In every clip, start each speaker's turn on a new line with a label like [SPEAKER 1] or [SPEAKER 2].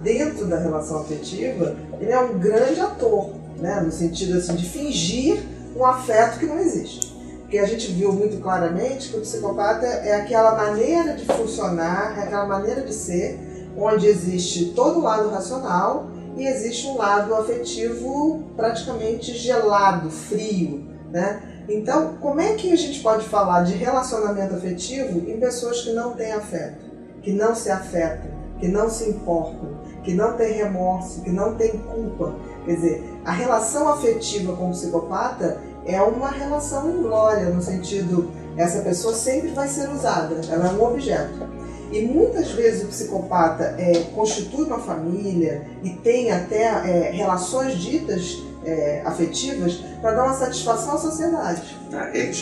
[SPEAKER 1] dentro da relação afetiva, ele é um grande ator, né? No sentido assim, de fingir um afeto que não existe. Porque a gente viu muito claramente que o psicopata é aquela maneira de funcionar, é aquela maneira de ser, onde existe todo o lado racional e existe um lado afetivo praticamente gelado, frio, né? Então, como é que a gente pode falar de relacionamento afetivo em pessoas que não têm afeto, que não se afetam, que não se importam, que não têm remorso, que não têm culpa? Quer dizer, a relação afetiva com o psicopata é uma relação inglória, no sentido, essa pessoa sempre vai ser usada, ela é um objeto. E muitas vezes o psicopata constitui uma família e tem até relações ditas afetivas para dar uma satisfação à sociedade.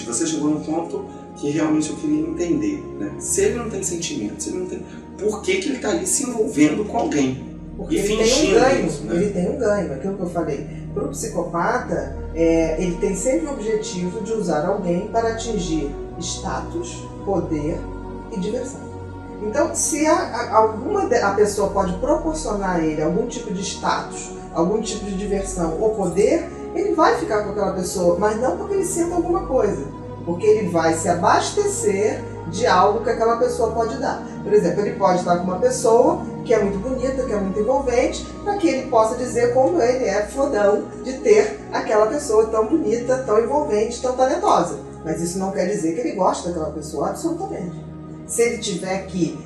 [SPEAKER 2] Você chegou num ponto que realmente eu queria entender, né? Se ele não tem sentimento, se ele não tem... por que ele está ali se envolvendo com alguém?
[SPEAKER 1] Porque
[SPEAKER 2] e
[SPEAKER 1] ele
[SPEAKER 2] fingindo
[SPEAKER 1] tem um ganho,
[SPEAKER 2] isso, né?
[SPEAKER 1] ele tem um ganho, aquilo que eu falei. Para o psicopata, ele tem sempre o objetivo de usar alguém para atingir status, poder e diversão. Então, se a pessoa pode proporcionar a ele algum tipo de status, algum tipo de diversão ou poder, ele vai ficar com aquela pessoa, mas não porque ele senta alguma coisa, porque ele vai se abastecer de algo que aquela pessoa pode dar. Por exemplo, ele pode estar com uma pessoa que é muito bonita, que é muito envolvente, para que ele possa dizer como ele é fodão de ter aquela pessoa tão bonita, tão envolvente, tão talentosa. Mas isso não quer dizer que ele gosta daquela pessoa, absolutamente. Se ele tiver que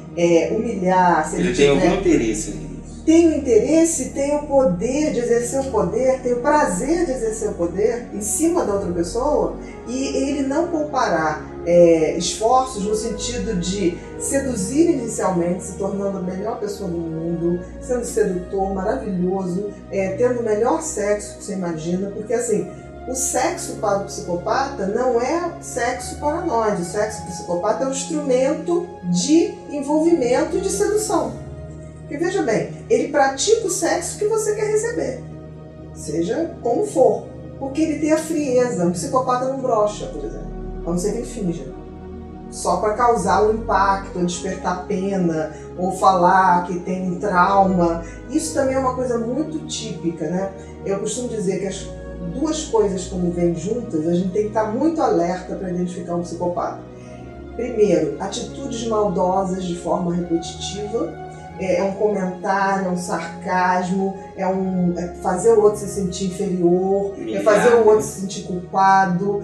[SPEAKER 1] humilhar, se ele
[SPEAKER 2] tem
[SPEAKER 1] tiver...
[SPEAKER 2] algum interesse nisso.
[SPEAKER 1] Tem o interesse, tem o poder de exercer o poder, tem o prazer de exercer o poder em cima da outra pessoa, e ele não poupará esforços no sentido de seduzir inicialmente, se tornando a melhor pessoa do mundo, sendo sedutor, maravilhoso, tendo o melhor sexo que você imagina, porque assim, o sexo para o psicopata não é sexo para nós, o sexo psicopata é um instrumento de envolvimento e de sedução. Porque veja bem, ele pratica o sexo que você quer receber, seja como for, porque ele tem a frieza. Um psicopata não brocha, por exemplo, a não ser que ele finja, só para causar um impacto, ou despertar pena, ou falar que tem um trauma. Isso também é uma coisa muito típica, né? Eu costumo dizer que as duas coisas, quando vêm juntas, a gente tem que estar muito alerta para identificar um psicopata. Primeiro, atitudes maldosas de forma repetitiva. É um comentário, é um sarcasmo, é fazer o outro se sentir inferior, é fazer o outro se sentir culpado,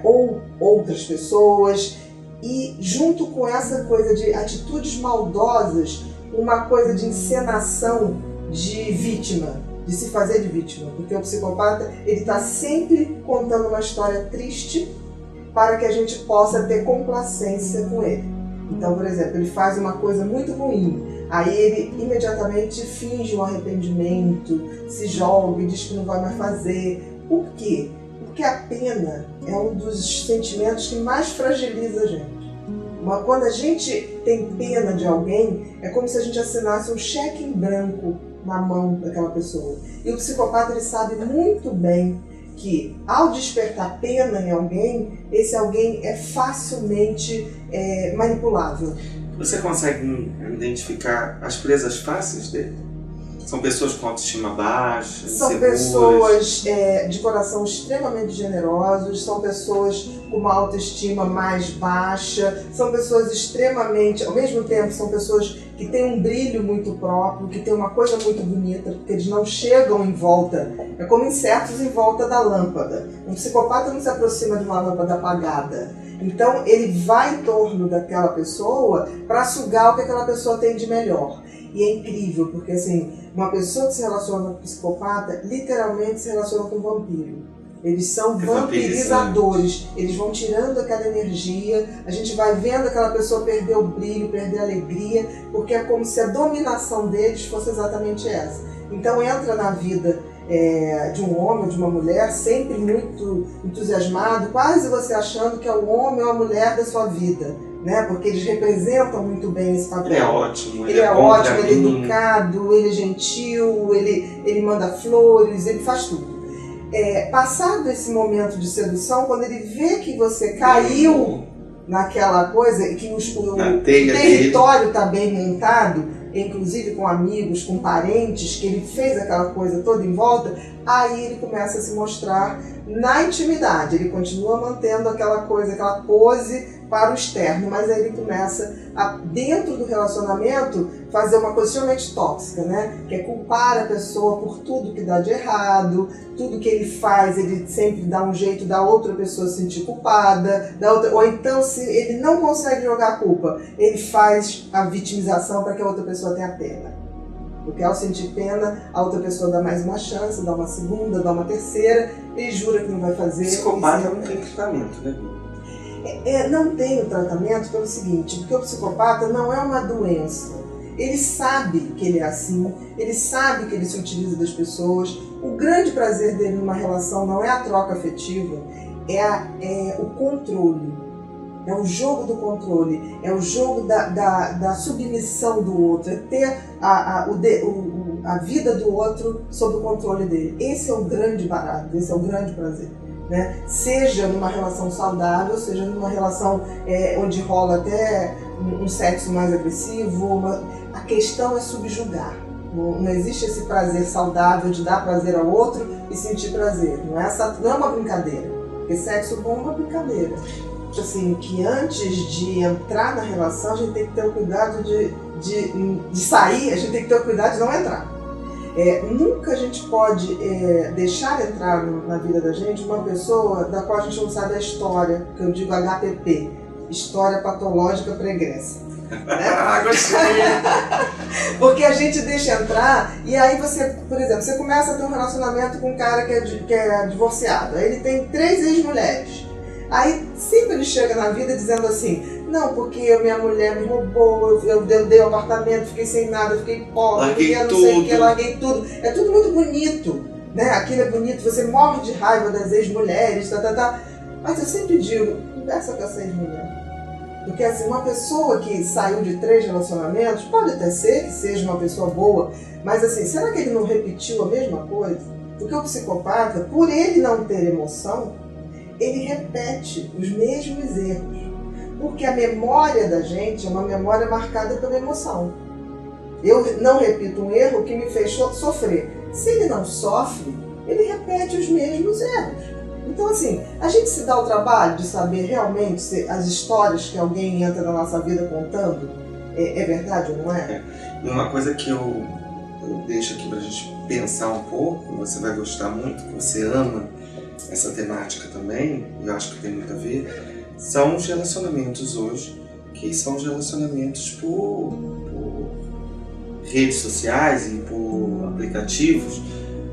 [SPEAKER 1] ou outras pessoas. E junto com essa coisa de atitudes maldosas, uma coisa de encenação de vítima, de se fazer de vítima. Porque o psicopata, ele está sempre contando uma história triste para que a gente possa ter complacência com ele. Então, por exemplo, ele faz uma coisa muito ruim, aí ele imediatamente finge um arrependimento, se joga e diz que não vai mais fazer. Por quê? Porque a pena é um dos sentimentos que mais fragiliza a gente. Quando a gente tem pena de alguém, é como se a gente assinasse um cheque em branco na mão daquela pessoa. E o psicopata, ele sabe muito bem que, ao despertar pena em alguém, esse alguém é facilmente manipulável.
[SPEAKER 2] Você consegue identificar as presas fáceis dele? São pessoas com autoestima baixa,
[SPEAKER 1] são
[SPEAKER 2] inseguras?
[SPEAKER 1] Pessoas de coração extremamente generosos, são pessoas com uma autoestima mais baixa, são pessoas extremamente, ao mesmo tempo, são pessoas que têm um brilho muito próprio, que têm uma coisa muito bonita, porque eles não chegam em volta, é como insetos em volta da lâmpada. Um psicopata não se aproxima de uma lâmpada apagada. Então ele vai em torno daquela pessoa para sugar o que aquela pessoa tem de melhor. E é incrível, porque assim, uma pessoa que se relaciona com um psicopata, literalmente se relaciona com um vampiro. Eles são vampirizadores, eles vão tirando aquela energia, a gente vai vendo aquela pessoa perder o brilho, perder a alegria, porque é como se a dominação deles fosse exatamente essa. Então entra na vida de um homem ou de uma mulher, sempre muito entusiasmado, quase você achando que é o homem ou a mulher da sua vida, né? Porque eles representam muito bem esse papel.
[SPEAKER 2] Ele é ótimo,
[SPEAKER 1] ele é educado, ele é gentil, ele manda flores, ele faz tudo. Passado esse momento de sedução, quando ele vê que você caiu naquela coisa, que o território está bem montado, inclusive com amigos, com parentes, que ele fez aquela coisa toda em volta, aí ele começa a se mostrar na intimidade. Ele continua mantendo aquela coisa, aquela pose para o externo, mas aí ele começa a, dentro do relacionamento, fazer uma coisa extremamente tóxica, né? Que é culpar a pessoa por tudo que dá de errado, tudo que ele faz, ele sempre dá um jeito da outra pessoa se sentir culpada, ou então, se ele não consegue jogar a culpa, ele faz a vitimização para que a outra pessoa tenha pena. Porque ao sentir pena, a outra pessoa dá mais uma chance, dá uma segunda, dá uma terceira, e jura que não vai fazer.
[SPEAKER 2] Psicopata não tem tratamento, né?
[SPEAKER 1] Não tem o tratamento pelo seguinte, porque o psicopata não é uma doença. Ele sabe que ele é assim, ele sabe que ele se utiliza das pessoas. O grande prazer dele numa relação não é a troca afetiva, é o controle. É o jogo do controle, é o jogo da submissão do outro, é ter a vida do outro sob o controle dele. Esse é o grande barato, esse é o grande prazer. Né? Seja numa relação saudável, seja numa relação onde rola até um sexo mais agressivo, a questão é subjugar. Não existe esse prazer saudável de dar prazer ao outro e sentir prazer. Não é uma brincadeira, porque sexo bom é uma brincadeira. Assim, que antes de entrar na relação, a gente tem que ter o cuidado de sair, a gente tem que ter o cuidado de não entrar. Nunca a gente pode deixar entrar na vida da gente uma pessoa da qual a gente não sabe a história, que eu digo HPP, História Patológica Pregressa. Né? Porque a gente deixa entrar e aí você, por exemplo, você começa a ter um relacionamento com um cara que é divorciado, aí ele tem 3 ex-mulheres. Aí sempre ele chega na vida dizendo assim, não, porque minha mulher me roubou, eu dei o apartamento, fiquei sem nada, fiquei pobre, larguei tudo. É tudo muito bonito, né? Aquilo é bonito, você morre de raiva das ex-mulheres, Mas eu sempre digo, conversa com essa ex-mulher. Porque assim, uma pessoa que saiu de 3 relacionamentos, pode até ser que seja uma pessoa boa, mas assim, será que ele não repetiu a mesma coisa? Porque o psicopata, por ele não ter emoção, ele repete os mesmos erros. Porque a memória da gente é uma memória marcada pela emoção. Eu não repito um erro que me fez sofrer. Se ele não sofre, ele repete os mesmos erros. Então assim, a gente se dá o trabalho de saber realmente se as histórias que alguém entra na nossa vida contando é verdade ou não é?
[SPEAKER 2] E uma coisa que eu deixo aqui pra gente pensar um pouco, você vai gostar muito, que você ama essa temática também, e eu acho que tem muito a ver, são os relacionamentos hoje, que são os relacionamentos por redes sociais e por aplicativos,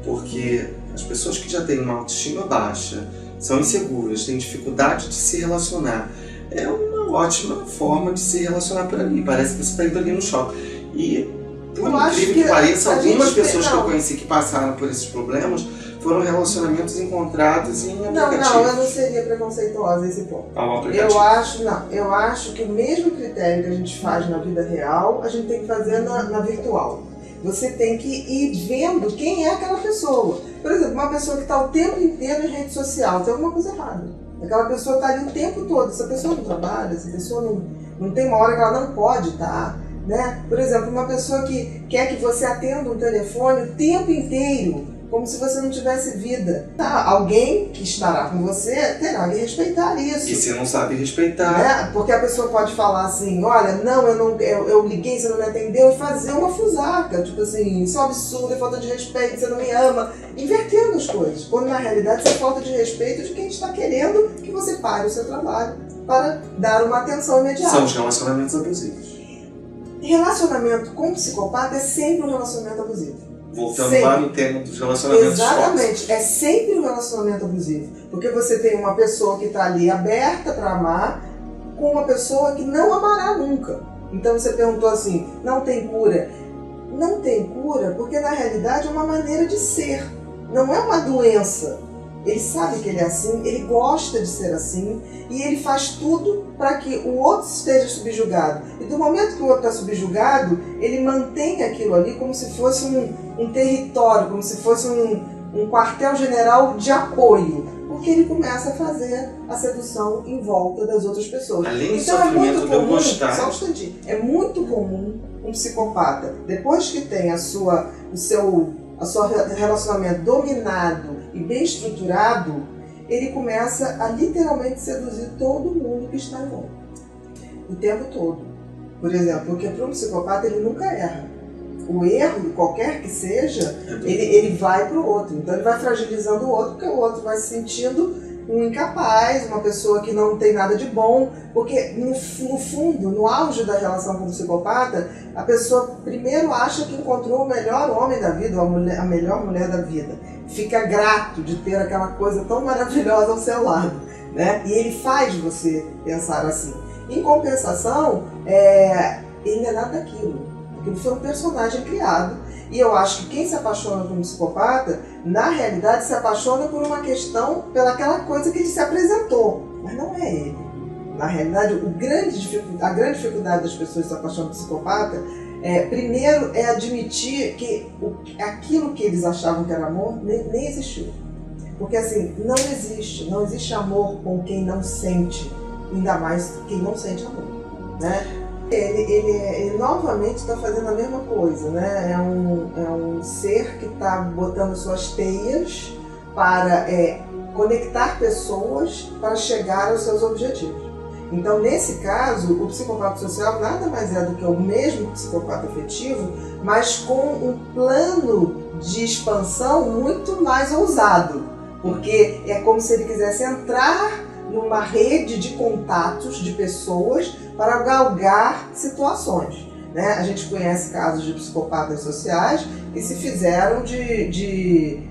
[SPEAKER 2] porque as pessoas que já têm uma autoestima baixa, são inseguras, têm dificuldade de se relacionar, é uma ótima forma de se relacionar por ali, parece que você está indo ali no shopping. E, por incrível que pareça, algumas pessoas que eu conheci que passaram por esses problemas foram relacionamentos encontrados em aplicativos.
[SPEAKER 1] Não, eu não seria preconceituosa nesse ponto. Eu acho que o mesmo critério que a gente faz na vida real, a gente tem que fazer na virtual. Você tem que ir vendo quem é aquela pessoa. Por exemplo, uma pessoa que está o tempo inteiro em rede social, tem alguma coisa errada. Aquela pessoa está ali o tempo todo, essa pessoa não trabalha, essa pessoa não tem uma hora que ela não pode estar. Né? Por exemplo, uma pessoa que quer que você atenda um telefone o tempo inteiro, como se você não tivesse vida. Alguém que estará com você terá que respeitar isso.
[SPEAKER 2] E se não sabe respeitar...
[SPEAKER 1] Né? Porque a pessoa pode falar assim, olha, não, eu liguei, você não me atendeu, e fazer uma fusaca. Tipo assim, isso é um absurdo, é falta de respeito, você não me ama. Invertendo as coisas. Quando na realidade isso é falta de respeito de quem está querendo que você pare o seu trabalho para dar uma atenção imediata.
[SPEAKER 2] São os relacionamentos abusivos.
[SPEAKER 1] Relacionamento com psicopata é sempre um relacionamento abusivo.
[SPEAKER 2] Voltando sempre. Lá no tema dos relacionamentos
[SPEAKER 1] Exatamente,
[SPEAKER 2] tóxicos.
[SPEAKER 1] é sempre um relacionamento abusivo. Porque você tem uma pessoa que está ali aberta para amar com uma pessoa que não amará nunca. Então você perguntou assim, não tem cura? Não tem cura porque na realidade é uma maneira de ser, não é uma doença. Ele sabe que ele é assim, ele gosta de ser assim e ele faz tudo para que o outro esteja subjugado. E do momento que o outro está subjugado, ele mantém aquilo ali como se fosse um território, como se fosse um quartel-general de apoio. porque ele começa a fazer a sedução em volta das outras pessoas.
[SPEAKER 2] Além do
[SPEAKER 1] então
[SPEAKER 2] sofrimento de eu gostar.
[SPEAKER 1] só um instantinho, é muito comum um psicopata, depois que tem o seu relacionamento dominado e bem estruturado, ele começa a literalmente seduzir todo mundo que está em volta. O tempo todo. Por exemplo, porque para um psicopata ele nunca erra. O erro, qualquer que seja, ele vai para o outro. Então ele vai fragilizando o outro, porque o outro vai se sentindo um incapaz, uma pessoa que não tem nada de bom. Porque no fundo, no auge da relação com o psicopata, a pessoa primeiro acha que encontrou o melhor homem da vida, ou a melhor mulher da vida. Fica grato de ter aquela coisa tão maravilhosa ao seu lado, né? E ele faz você pensar assim. Em compensação, ele não é nada daquilo. Porque ele foi um personagem criado. E eu acho que quem se apaixona por um psicopata, na realidade se apaixona por uma questão, pelaquela coisa que ele se apresentou. Mas não é ele. Na realidade, a grande dificuldade das pessoas que se apaixonam por psicopata, primeiro é admitir que aquilo que eles achavam que era amor nem existiu. Porque assim, não existe amor com quem não sente, ainda mais quem não sente amor, né? Ele novamente está fazendo a mesma coisa, né? É um ser que está botando suas teias para conectar pessoas para chegar aos seus objetivos. Então, nesse caso, o psicopata social nada mais é do que o mesmo psicopata afetivo, mas com um plano de expansão muito mais ousado. Porque é como se ele quisesse entrar numa rede de contatos de pessoas para galgar situações, né? A gente conhece casos de psicopatas sociais que se fizeram de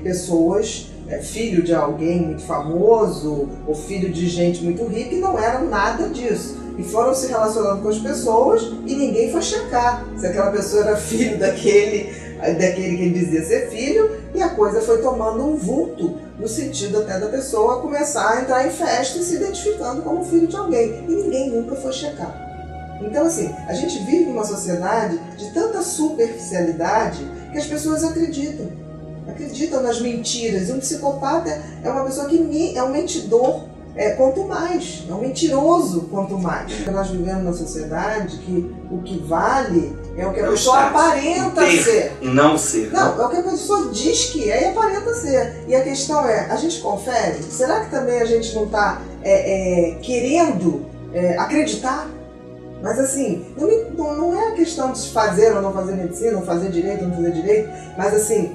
[SPEAKER 1] pessoas, filho de alguém muito famoso ou filho de gente muito rica, e não eram nada disso. E foram se relacionando com as pessoas e ninguém foi checar se aquela pessoa era filho daquele que ele dizia ser filho, e a coisa foi tomando um vulto, no sentido até da pessoa começar a entrar em festa e se identificando como filho de alguém, e ninguém nunca foi checar. Então assim, a gente vive numa sociedade de tanta superficialidade que as pessoas acreditam nas mentiras. E um psicopata é uma pessoa que é um mentidor, quanto mais, é um mentiroso quanto mais. Nós vivemos numa sociedade que o que vale é o que a pessoa aparenta ser.
[SPEAKER 2] E não ser.
[SPEAKER 1] Não, é o que a pessoa diz que é e aparenta ser. E a questão a gente confere? Será que também a gente não está querendo acreditar? Mas assim, não é a questão de fazer ou não fazer medicina, ou fazer direito ou não fazer direito, mas assim,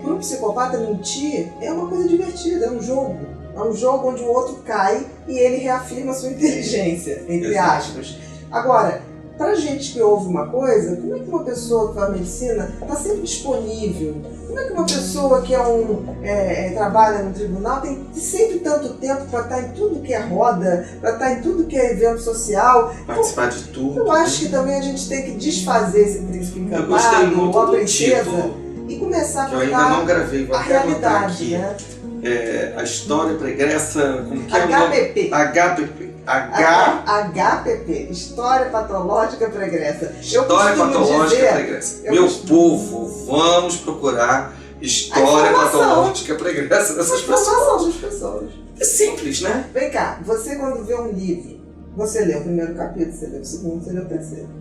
[SPEAKER 1] para um psicopata mentir é uma coisa divertida, é um jogo. É um jogo onde o outro cai e ele reafirma a sua inteligência, entre aspas. Agora, pra gente que ouve uma coisa, como é que uma pessoa que faz medicina está sempre disponível? Como é que uma pessoa que trabalha no tribunal tem sempre tanto tempo para estar em tudo que é roda, para estar em tudo que é evento social?
[SPEAKER 2] Participar de tudo.
[SPEAKER 1] Eu acho que também a gente tem que desfazer esse príncipe encantado,
[SPEAKER 2] eu gostei muito
[SPEAKER 1] ou a
[SPEAKER 2] do
[SPEAKER 1] princesa,
[SPEAKER 2] título,
[SPEAKER 1] e começar a
[SPEAKER 2] que eu ainda não gravei, vou
[SPEAKER 1] a
[SPEAKER 2] até anotar
[SPEAKER 1] realidade,
[SPEAKER 2] aqui.
[SPEAKER 1] né?
[SPEAKER 2] A história pregressa, como que é
[SPEAKER 1] HPP.
[SPEAKER 2] HPP.
[SPEAKER 1] História Patológica Pregressa.
[SPEAKER 2] História Patológica Pregressa. Meu povo, vamos procurar História Patológica Pregressa dessas pessoas. É simples, né?
[SPEAKER 1] Vem cá, você quando vê um livro, você lê o primeiro capítulo, você lê o segundo, você lê o terceiro.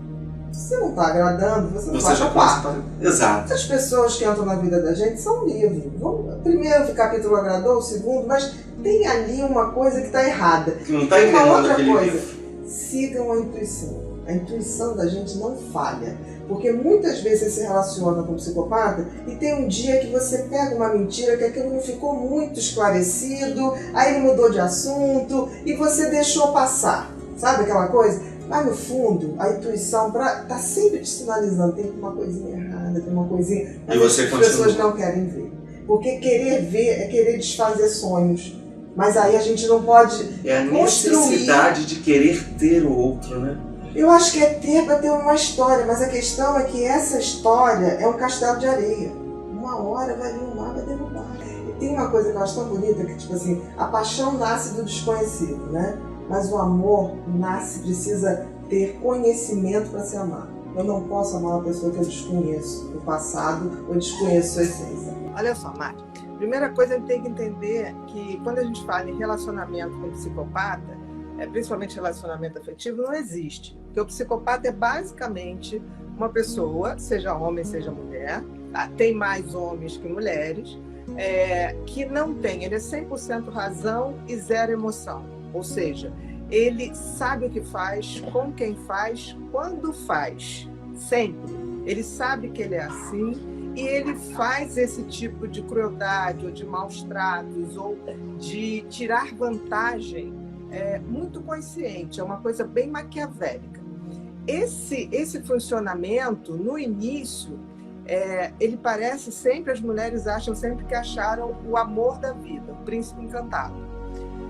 [SPEAKER 1] Se não está agradando, você não vai para o quarto.
[SPEAKER 2] Exato.
[SPEAKER 1] As pessoas que entram na vida da gente são livres. O primeiro capítulo agradou, o segundo, mas tem ali uma coisa que está errada.
[SPEAKER 2] Que não está entendendo aquele livro.
[SPEAKER 1] Sigam a intuição. A intuição da gente não falha. Porque muitas vezes você se relaciona com um psicopata e tem um dia que você pega uma mentira, que aquilo não ficou muito esclarecido, aí ele mudou de assunto e você deixou passar. Sabe aquela coisa? Mas no fundo, a intuição tá sempre te sinalizando, tem uma coisinha errada, tem uma coisinha... Mas as pessoas não querem ver. Porque querer ver é querer desfazer sonhos. Mas aí a gente não pode
[SPEAKER 2] a necessidade de querer ter o outro, né?
[SPEAKER 1] Eu acho que é ter para ter uma história, mas a questão é que essa história é um castelo de areia. Uma hora vai vir um mar, vai derrubar. E tem uma coisa que eu acho tão bonita, que tipo assim, a paixão nasce do desconhecido, né? Mas o amor precisa ter conhecimento para se amar. Eu não posso amar uma pessoa que eu desconheço o passado ou desconheço sua essência.
[SPEAKER 3] Olha só, Mari,
[SPEAKER 1] Primeira coisa, a gente tem que entender que quando a gente fala em relacionamento com psicopata, principalmente relacionamento afetivo, não existe. Porque o psicopata é basicamente uma pessoa, seja homem, seja mulher, tá? Tem mais homens que mulheres, que não tem, ele é 100% razão e zero emoção. Ou seja, ele sabe o que faz, com quem faz, quando faz, sempre. Ele sabe que ele é assim e ele faz esse tipo de crueldade ou de maus tratos ou de tirar vantagem muito consciente, é uma coisa bem maquiavélica. Esse funcionamento, no início, ele parece sempre, as mulheres acham sempre que acharam o amor da vida, o príncipe encantado.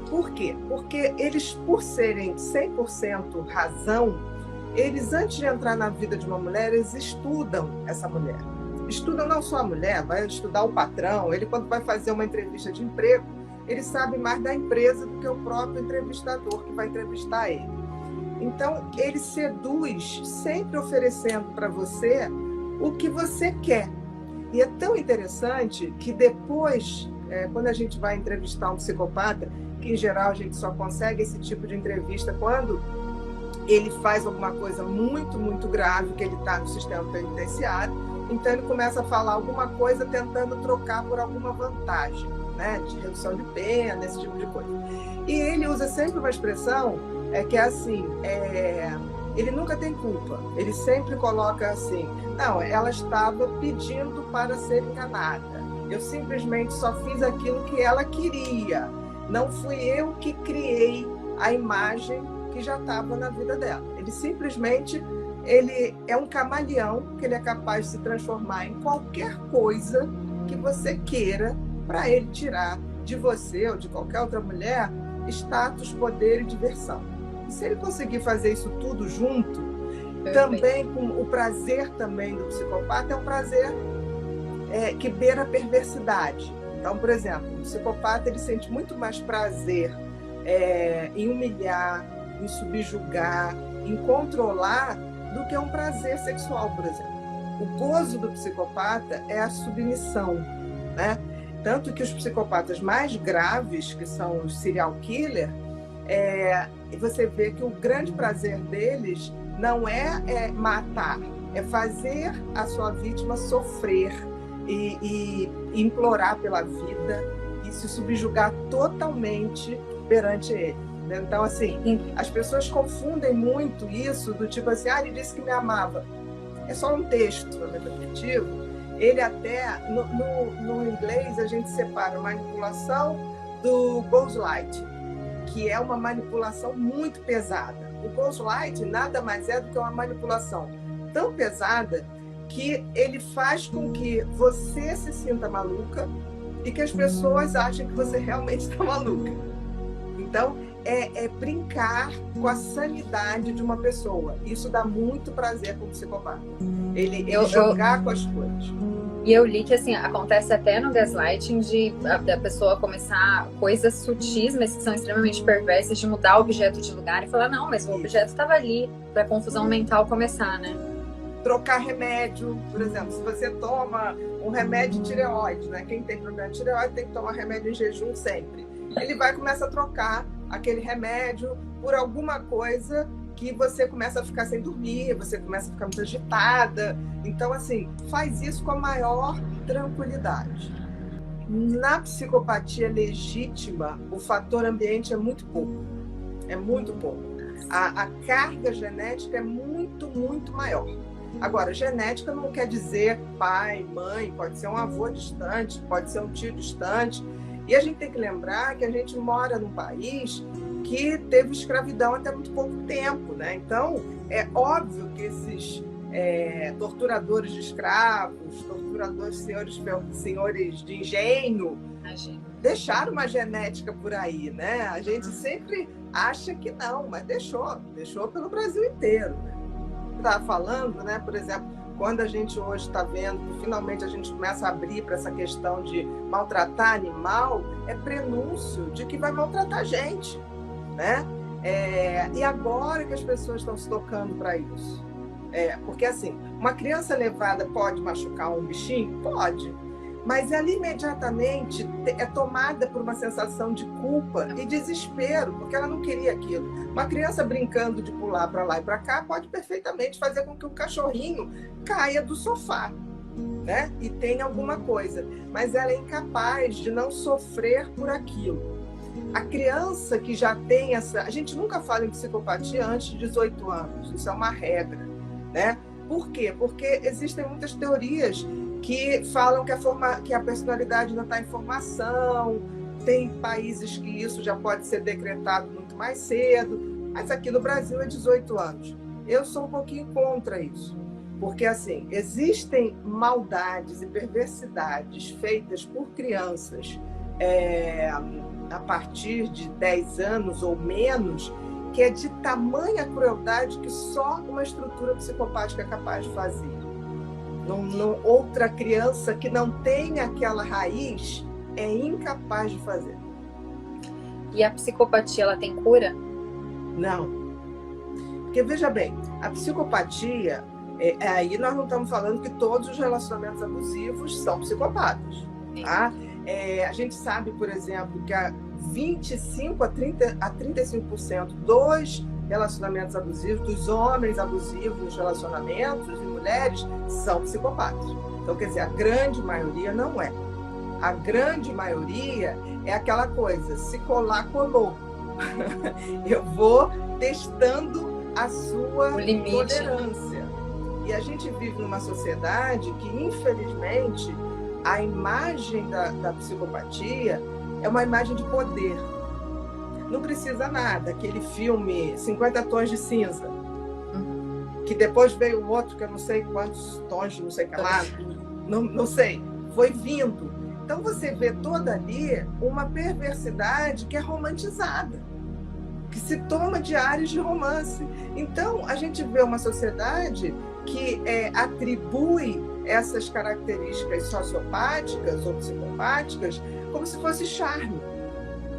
[SPEAKER 1] Por quê? Porque eles, por serem 100% razão, eles, antes de entrar na vida de uma mulher, eles estudam essa mulher. Estudam não só a mulher, vai estudar o patrão. Ele, quando vai fazer uma entrevista de emprego, ele sabe mais da empresa do que o próprio entrevistador que vai entrevistar ele. Então, ele seduz, sempre oferecendo para você o que você quer. E é tão interessante que depois, quando a gente vai entrevistar um psicopata, que em geral a gente só consegue esse tipo de entrevista quando ele faz alguma coisa muito, muito grave, que ele está no sistema penitenciário, então ele começa a falar alguma coisa tentando trocar por alguma vantagem, né, de redução de pena, esse tipo de coisa. E ele usa sempre uma expressão que é assim, ele nunca tem culpa, ele sempre coloca assim, não, ela estava pedindo para ser enganada, eu simplesmente só fiz aquilo que ela queria, não fui eu que criei a imagem que já estava na vida dela. Ele simplesmente, ele é um camaleão, que ele é capaz de se transformar em qualquer coisa que você queira para ele tirar de você ou de qualquer outra mulher status, poder e diversão. E se ele conseguir fazer isso tudo junto, também com o prazer também do psicopata, é um prazer que beira a perversidade. Então, por exemplo, o psicopata ele sente muito mais prazer em humilhar, em subjugar, em controlar, do que um prazer sexual, por exemplo. O gozo do psicopata é a submissão, né? Tanto que os psicopatas mais graves, que são os serial killer, você vê que o grande prazer deles não é matar, é fazer a sua vítima sofrer e implorar pela vida e se subjugar totalmente perante ele. Então, assim, as pessoas confundem muito isso do tipo assim, ele disse que me amava. É só um texto afetivo. Ele até, no inglês, a gente separa a manipulação do gaslight, que é uma manipulação muito pesada. O gaslight nada mais é do que uma manipulação tão pesada que ele faz com que você se sinta maluca e que as pessoas achem que você realmente está maluca. Então, é brincar com a sanidade de uma pessoa. Isso dá muito prazer com o psicopata. Ele jogar com as coisas.
[SPEAKER 3] E eu li que, assim, acontece até no gaslighting da pessoa começar coisas sutis, mas que são extremamente perversas, de mudar o objeto de lugar e falar, não, mas o objeto estava ali, para a confusão mental começar, né?
[SPEAKER 1] Trocar remédio, por exemplo, se você toma um remédio de tireoide, né? Quem tem problema de tireoide tem que tomar remédio em jejum sempre. Ele vai começar a trocar aquele remédio por alguma coisa que você começa a ficar sem dormir, você começa a ficar muito agitada. Então, assim, faz isso com a maior tranquilidade. Na psicopatia legítima, o fator ambiente é muito pouco. É muito pouco. A carga genética é muito, muito maior. Agora, genética não quer dizer pai, mãe, pode ser um avô distante, pode ser um tio distante. E a gente tem que lembrar que a gente mora num país que teve escravidão até muito pouco tempo, né? Então, é óbvio que esses torturadores de escravos, torturadores senhores de engenho, deixaram uma genética por aí, né? A gente sempre acha que não, mas deixou pelo Brasil inteiro, né? Estava falando, né? Por exemplo, quando a gente hoje está vendo que finalmente a gente começa a abrir para essa questão de maltratar animal, é prenúncio de que vai maltratar a gente, né? E agora que as pessoas estão se tocando para isso. Porque, assim, uma criança levada pode machucar um bichinho? Pode. mas ela imediatamente é tomada por uma sensação de culpa e desespero, porque ela não queria aquilo. Uma criança brincando de pular para lá e para cá pode perfeitamente fazer com que um cachorrinho caia do sofá, né? E tenha alguma coisa, mas ela é incapaz de não sofrer por aquilo. A criança que já tem essa... A gente nunca fala em psicopatia antes de 18 anos, isso é uma regra, né? Por quê? Porque existem muitas teorias que falam que a personalidade ainda está em formação, tem países que isso já pode ser decretado muito mais cedo, mas aqui no Brasil é 18 anos. Eu sou um pouquinho contra isso, porque assim, existem maldades e perversidades feitas por crianças a partir de 10 anos ou menos, que é de tamanha crueldade que só uma estrutura psicopática é capaz de fazer. Outra criança que não tem aquela raiz é incapaz de fazer.
[SPEAKER 3] E a psicopatia, ela tem cura?
[SPEAKER 1] Não. Porque, veja bem, a psicopatia, aí nós não estamos falando que todos os relacionamentos abusivos são psicopatas. Tá? A gente sabe, por exemplo, que 25 a 35% dos relacionamentos abusivos, dos homens abusivos nos relacionamentos e mulheres, são psicopatas. Então, quer dizer, a grande maioria não é. A grande maioria é aquela coisa, se colar, colou. Eu vou testando a sua tolerância. E a gente vive numa sociedade que, infelizmente, a imagem da psicopatia é uma imagem de poder. Não precisa nada. Aquele filme 50 Tons de Cinza, que depois veio outro, que eu não sei quantos tons, não sei o que lá, não sei, foi vindo. Então você vê toda ali uma perversidade que é romantizada, que se toma de áreas de romance. Então a gente vê uma sociedade que atribui essas características sociopáticas ou psicopáticas como se fosse charme,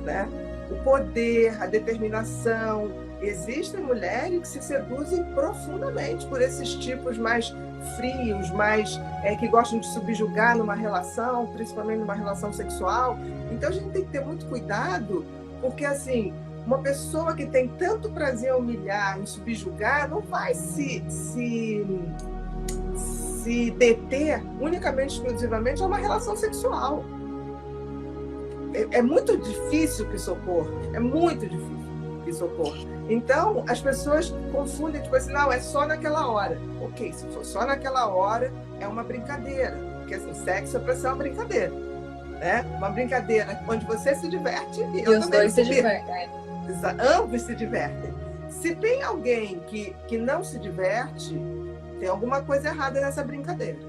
[SPEAKER 1] né? O poder, a determinação. Existem mulheres que se seduzem profundamente por esses tipos mais frios, mais que gostam de subjugar numa relação, principalmente numa relação sexual. Então a gente tem que ter muito cuidado, porque assim, uma pessoa que tem tanto prazer em humilhar, em subjugar, não vai se deter unicamente, exclusivamente a uma relação sexual. É muito difícil que isso ocorra. É muito difícil que isso ocorra. Então, as pessoas confundem, tipo assim, não, é só naquela hora. Ok, se for só naquela hora, é uma brincadeira. Porque, assim, sexo é para ser uma brincadeira. Né? Uma brincadeira onde você se diverte e eu
[SPEAKER 3] os
[SPEAKER 1] também
[SPEAKER 3] dois se divertem.
[SPEAKER 1] Ambos se divertem. Se tem alguém que não se diverte, tem alguma coisa errada nessa brincadeira.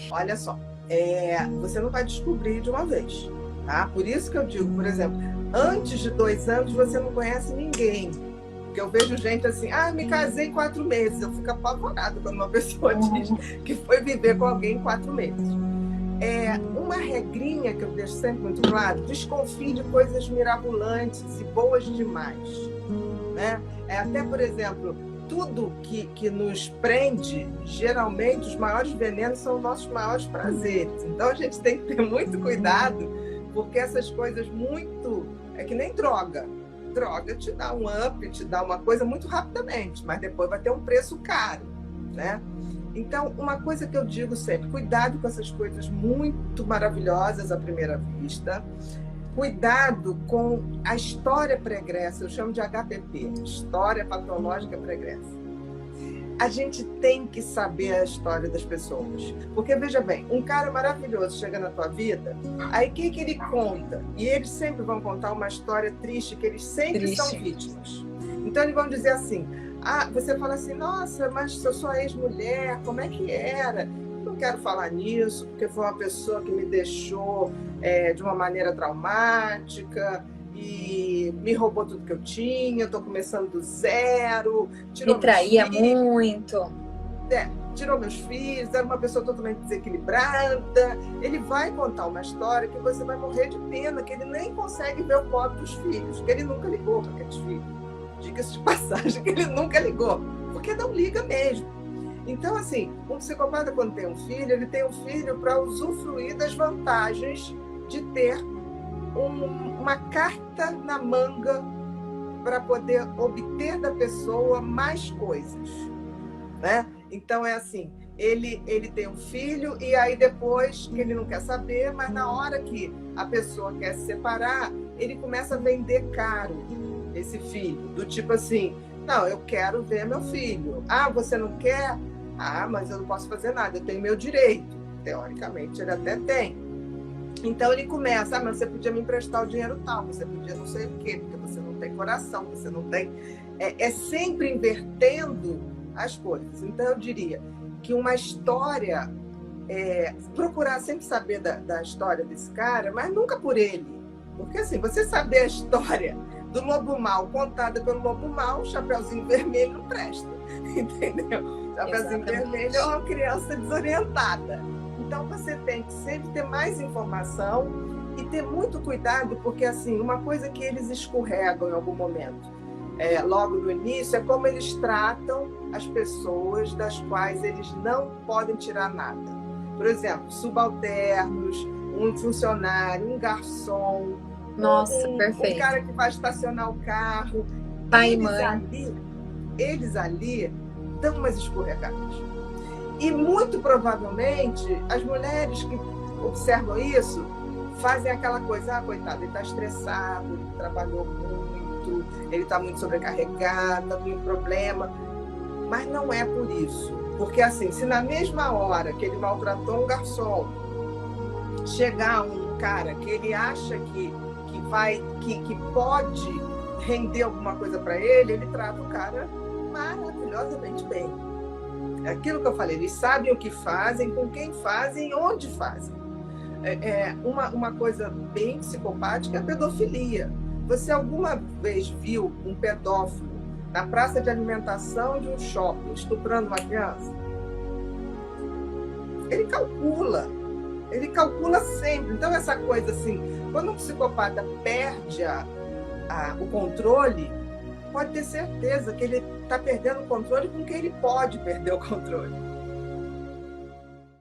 [SPEAKER 1] Olha só, você não vai descobrir de uma vez. Tá? Por isso que eu digo, por exemplo, antes de 2 anos você não conhece ninguém. Porque eu vejo gente assim, me casei 4 meses. Eu fico apavorada quando uma pessoa diz que foi viver com alguém 4 meses. Uma regrinha que eu deixo sempre muito claro: desconfie de coisas mirabolantes e boas demais. Né? Até, por exemplo, tudo que nos prende, geralmente os maiores venenos são os nossos maiores prazeres. Então a gente tem que ter muito cuidado, porque essas coisas muito... É que nem droga. Droga te dá um up, te dá uma coisa muito rapidamente, mas depois vai ter um preço caro, né? Então, uma coisa que eu digo sempre, cuidado com essas coisas muito maravilhosas à primeira vista, cuidado com a história pregressa, eu chamo de HPP, História Patológica Pregressa. A gente tem que saber a história das pessoas. Porque, veja bem, um cara maravilhoso chega na tua vida, aí o que ele conta? E eles sempre vão contar uma história triste, que eles sempre são vítimas. Então, eles vão dizer assim, você fala assim, nossa, mas se eu sou ex-mulher, como é que era? Não quero falar nisso, porque foi uma pessoa que me deixou de uma maneira traumática, e me roubou tudo que eu tinha, estou começando do zero,
[SPEAKER 3] me traía muito.
[SPEAKER 1] Tirou meus filhos, era uma pessoa totalmente desequilibrada. Ele vai contar uma história que você vai morrer de pena, que ele nem consegue ver o pobre dos filhos, que ele nunca ligou para aqueles filhos. Diga-se de passagem que ele nunca ligou, porque não liga mesmo.
[SPEAKER 4] Então, assim, um psicopata, quando tem um filho, ele tem um filho para usufruir das vantagens de ter uma carta na manga para poder obter da pessoa mais coisas, né? Então, é assim, ele tem um filho e aí depois que ele não quer saber, mas na hora que a pessoa quer se separar, ele começa a vender caro esse filho, do tipo assim, não, eu quero ver meu filho. Ah, você não quer? Ah, mas eu não posso fazer nada, eu tenho meu direito. Teoricamente, ele até tem. Então ele começa, mas você podia me emprestar o dinheiro tal, você podia não sei o quê, porque você não tem coração, você não tem... É sempre invertendo as coisas. Então eu diria que uma história, procurar sempre saber da história desse cara, mas nunca por ele. Porque assim, você saber a história do Lobo Mau contada pelo Lobo Mau, Chapeuzinho Vermelho não presta, entendeu? Chapeuzinho Vermelho é uma criança desorientada. Então você tem que sempre ter mais informação e ter muito cuidado, porque assim, uma coisa que eles escorregam em algum momento, logo no início, é como eles tratam as pessoas das quais eles não podem tirar nada. Por exemplo, subalternos, um funcionário, um garçom,
[SPEAKER 3] Nossa, perfeito.
[SPEAKER 4] um cara que vai estacionar o carro.
[SPEAKER 3] Pai e mãe.
[SPEAKER 4] Eles ali dão umas escorregadas. E muito provavelmente as mulheres que observam isso fazem aquela coisa, coitado, ele está estressado, ele trabalhou muito, ele está muito sobrecarregado, está com muito problema. Mas não é por isso. Porque assim, se na mesma hora que ele maltratou um garçom, chegar um cara que ele acha que pode render alguma coisa para ele, ele trata o cara maravilhosamente bem. É aquilo que eu falei, eles sabem o que fazem, com quem fazem e onde fazem. Uma coisa bem psicopática é a pedofilia. Você alguma vez viu um pedófilo na praça de alimentação de um shopping estuprando uma criança? Ele calcula sempre. Então, essa coisa assim, quando um psicopata perde o controle, pode ter certeza que ele está perdendo o controle com quem ele pode perder o controle.